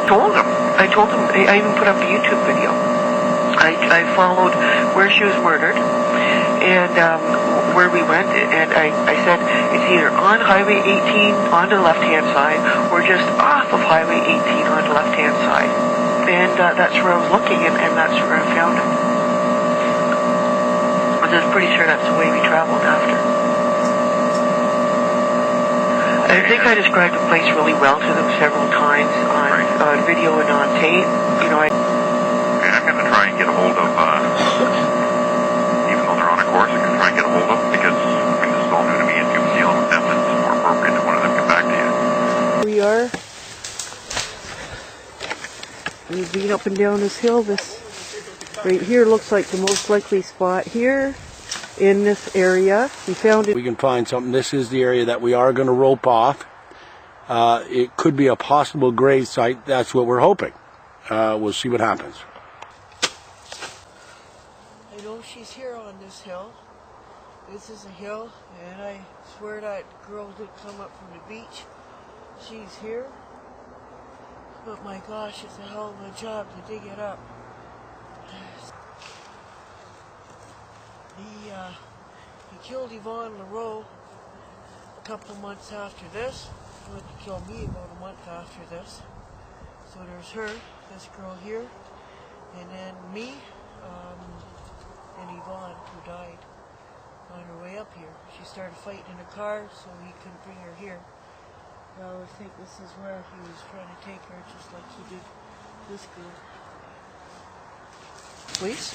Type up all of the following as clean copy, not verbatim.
told him. I even put up a YouTube video. I followed where she was murdered and where we went, and I said it's either on Highway 18 on the left-hand side or just off of Highway 18 on the left-hand side. And that's where I was looking, and that's where I found it. I was pretty sure that's the way we traveled after. I think I described the place really well to them several times on video and on tape. You know, I'm going to try and get a hold of, even though they're on a course, I'm going to try and get a hold of them because this is all new to me, and you dealing with them, it's more appropriate that one of them get back to you. We are. We've been up and down this hill. This right here looks like the most likely spot here. In this area, we found it. We can find something. This is the area that we are going to rope off. It could be a possible grave site. That's what we're hoping. We'll see what happens. I know she's here on this hill. This is a hill, and I swear that girl did come up from the beach. She's here. But my gosh, it's a hell of a job to dig it up. He killed Yvonne Leroux a couple months after this. He went to kill me about a month after this. So there's her, this girl here, and then me, and Yvonne, who died on her way up here. She started fighting in a car, so he couldn't bring her here. I think this is where he was trying to take her, just like he did this girl. Please?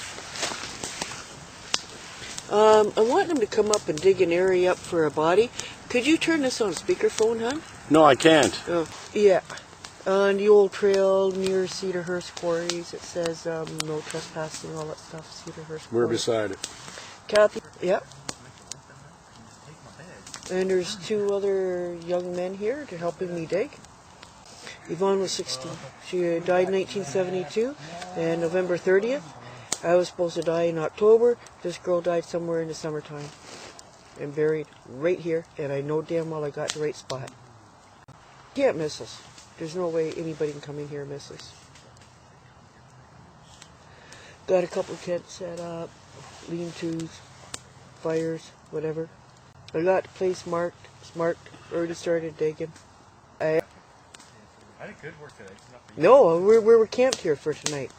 I want them to come up and dig an area up for a body. Could you turn this on speakerphone, hon? No, I can't. Oh, yeah. On the old trail near Cedarhurst Quarries, it says no trespassing, all that stuff, Cedarhurst Quarries. We're beside it. Kathy, yeah. And there's two other young men here to helping me dig. Yvonne was 16. She died in 1972, and November 30th. I was supposed to die in October. This girl died somewhere in the summertime. And buried right here, and I know damn well I got the right spot. Can't miss us. There's no way anybody can come in here and miss us. Got a couple of tents set up, lean-tos, fires, whatever. I got the place marked, already started digging. I did good work today. No, we're camped here for tonight.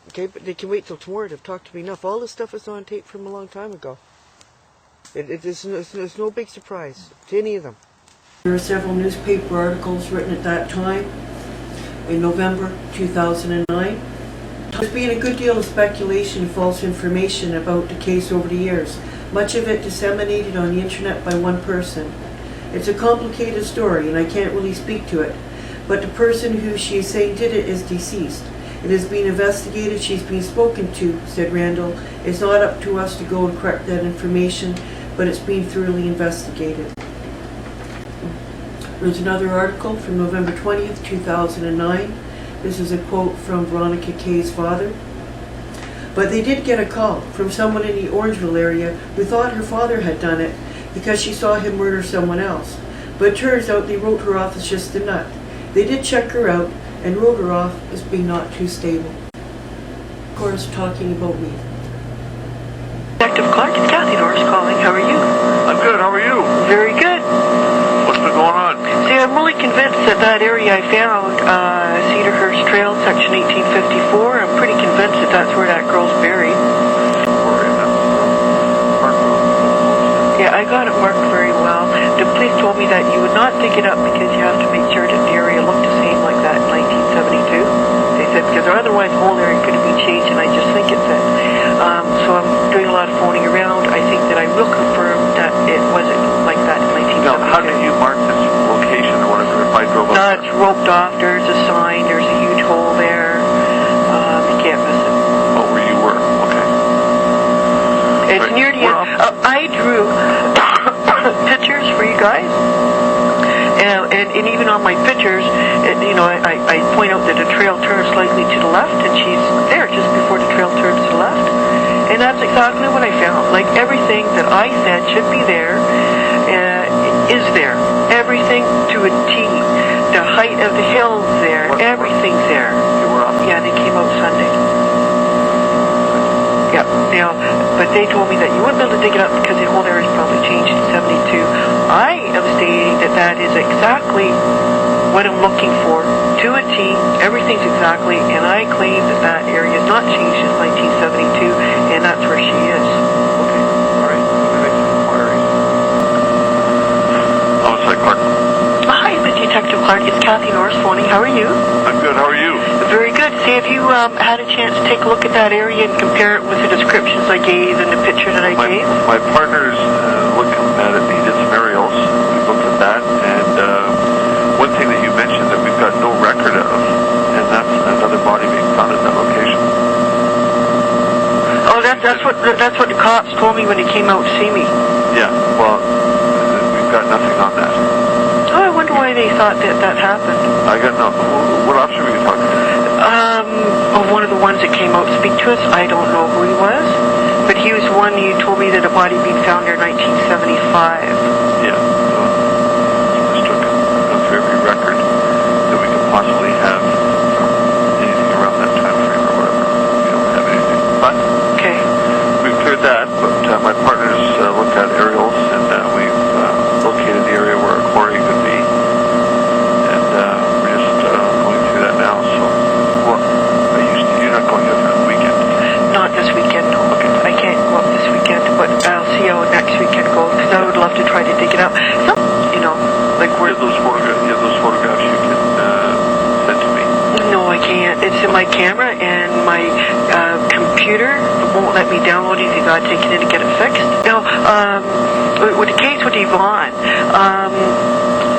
Okay, but they can wait till tomorrow. They've talked to me enough. All this stuff is on tape from a long time ago. It's no big surprise to any of them. There were several newspaper articles written at that time, in November 2009. There's been a good deal of speculation and false information about the case over the years, much of it disseminated on the internet by one person. It's a complicated story and I can't really speak to it, but the person who she is saying did it is deceased. It is being investigated, she's being spoken to, said Randall. It's not up to us to go and correct that information, but it's being thoroughly investigated. There's another article from November 20th, 2009. This is a quote from Veronica Kay's father. But they did get a call from someone in the Orangeville area who thought her father had done it because she saw him murder someone else. But it turns out they wrote her off as just a nut. They did check her out and wrote her off as being not too stable. Of course, talking about me. Detective Clark, it's Kelvin Norris calling. How are you? I'm good. How are you? Very good. What's been going on? See, I'm really convinced that area I found, Cedarhurst Trail, section 1854, I'm pretty convinced that's where that girl's buried. Yeah, I got it marked very well. The police told me that you would not dig it up because you have to make sure that the area looked the same like that in 1972. They said because otherwise the whole area could have been changed, and I just think it's it. So I'm doing a lot of phoning around. I think that I will confirm that it wasn't like that in 1972. Now, how did you mark this location or whatever if I drove up there? It's roped off. There's a sign. There's a huge hole there. You can't miss it. Oh, where you were. Okay. It's right. Near the end. I drew pictures for you guys. And even on my pictures, I point out that the trail turns slightly to the left, and she's there just before the trail turns to the left. And that's exactly what I found. Like everything that I said should be there is there. Everything to a T. The height of the hills there. Everything. about Sunday. Yep, now, but they told me that you wouldn't be able to dig it up because the whole area is probably changed in 72. I am stating that that is exactly what I'm looking for, to a T, everything's exactly, and I claim that that area is not changed since 1972, and that's where she is. Okay, all right, let me make some inquiries. Homicide Clark. Hi, Detective Clark, it's Kathy Norris phoning. How are you? I'm good, how are you? Very good. See, if you had a chance to take a look at that area and compare it with the descriptions I gave and the picture that I gave? My partner's looking at it, he did some aerials, we looked at that, and one thing that you mentioned that we've got no record of, and that's another body being found at that location. Oh, that's what the cops told me when they came out to see me. Yeah, well, we've got nothing on that. Oh, I wonder why they thought that happened. I got no. What officer were you talking to? One of the ones that came out to speak to us. I don't know who he was, but he was the one who told me that a body being found there in 1975. Yeah, so just took through every record that we could possibly have from anything around that time frame or whatever. We don't have anything. But okay, we've cleared that. But my partners looked at aerials, and we've located the area where a quarry could be, and we're just going through that now. So, well, you're not going out there on the weekend? not this weekend. No, Okay. I can't go up this weekend, but I'll see how next weekend goes because I would love to try to dig it up. So, like where. You have those photographs you can send to me. No, I can't. It's in my camera, and my computer won't let me download anything. I take it in to get it fixed. Now, with the case with Yvonne,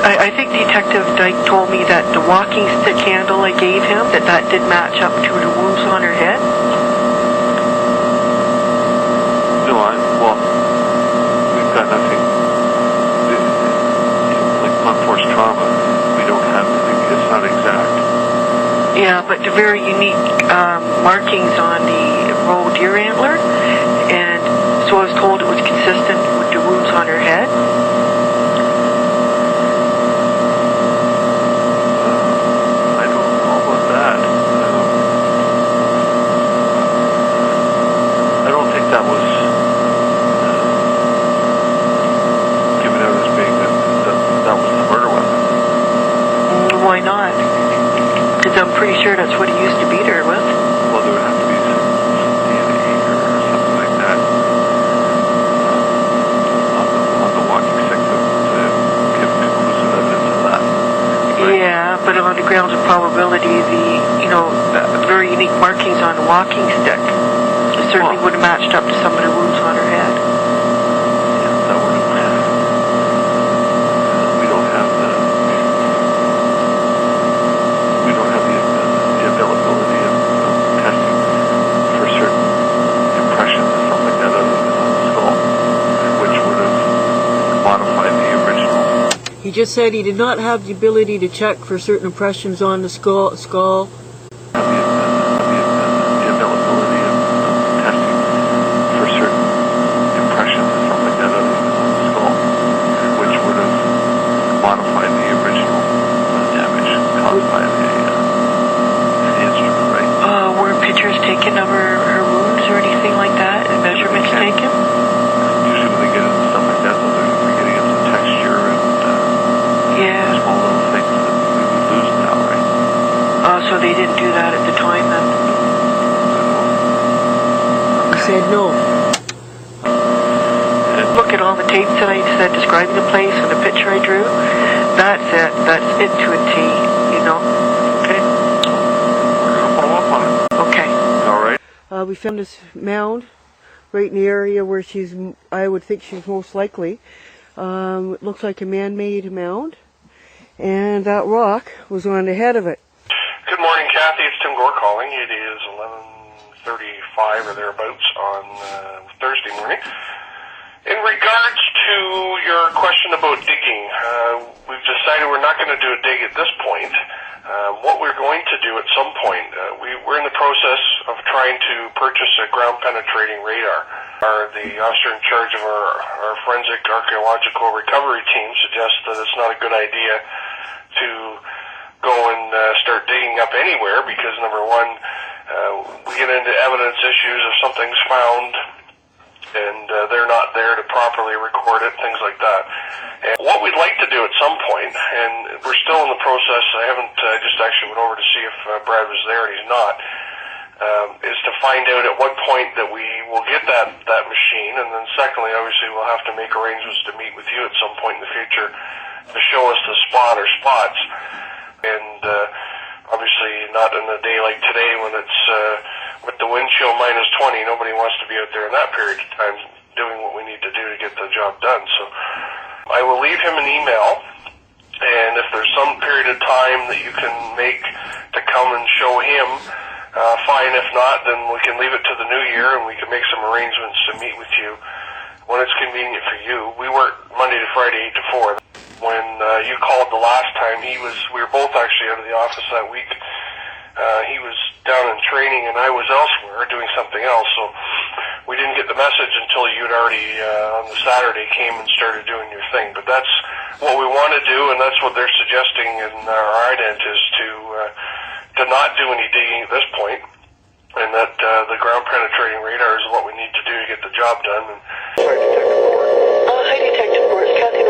I think Detective Dyke told me that the walking stick handle I gave him, that did match up to the wounds on her head. No, well, we've got nothing. Like blunt force trauma, we don't have anything. It's not exact. Yeah, but the very unique markings on the roe deer antler, and so I was told it was consistent with the wounds on her head. I don't know about that. I don't think that was given out as being that was the murder weapon. Why not? Because I'm pretty sure that's what he used to beat her with. Well, there would have to be some DNA or something like that on the walking stick to give conclusive evidence of that. Right? Yeah, but on the grounds of probability, the very unique markings on the walking stick certainly would have matched up to some of the wounds on her head. Yeah, that would have. We don't have the availability of testing for certain impressions and stuff like that other than on the skull, which would have modified the original. He just said he did not have the ability to check for certain impressions on the skull. The availability of testing for certain impressions and stuff like that other than on the skull, which would have modified the original damage caused by the instrument, right? Were pictures taken of her wounds or anything like that, and measurements taken? Usually when they get into stuff like that, they're getting into texture and small little things that we would lose now, right? So they didn't do that at the time then? He said no. Look at all the tapes that I said describing the place and the picture I drew. That's it. That's it to a T, Okay? We're going to follow up on it. Okay. All right. We found this mound right in the area where I would think she's most likely. It looks like a man-made mound, and that rock was on the head of it. Good morning, Kathy. It's Tim Gore calling. It is 11:35 or thereabouts on Thursday morning. In regards to your question about digging, we've decided we're not going to do a dig at this point. What we're going to do at some point, we're in the process of trying to purchase a ground-penetrating radar. The officer in charge of our forensic archaeological recovery team suggests that it's not a good idea to go and start digging up anywhere because, number one, we get into evidence issues if something's found and they're not there to properly record it, things like that. And what we'd like to do at some point, and we're still in the process, I just actually went over to see if Brad was there, and he's not, is to find out at what point that we will get that machine, and then secondly, obviously, we'll have to make arrangements to meet with you at some point in the future to show us the spot or spots. And obviously, not in a day like today when it's with the wind chill minus 20, nobody wants to be out there in that period of time doing what we need to do to get the job done. So I will leave him an email, and if there's some period of time that you can make to come and show him, fine. If not, then we can leave it to the new year and we can make some arrangements to meet with you when it's convenient for you. We work Monday to Friday, 8 to 4. When you called the last time, we were both actually out of the office that week. He was down in training and I was elsewhere doing something else, so we didn't get the message until you'd already on the Saturday came and started doing your thing. But that's what we want to do, and that's what they're suggesting in our ident is to not do any digging at this point, and that the ground penetrating radar is what we need to do to get the job done. And Hi, Detective Morris. Kathy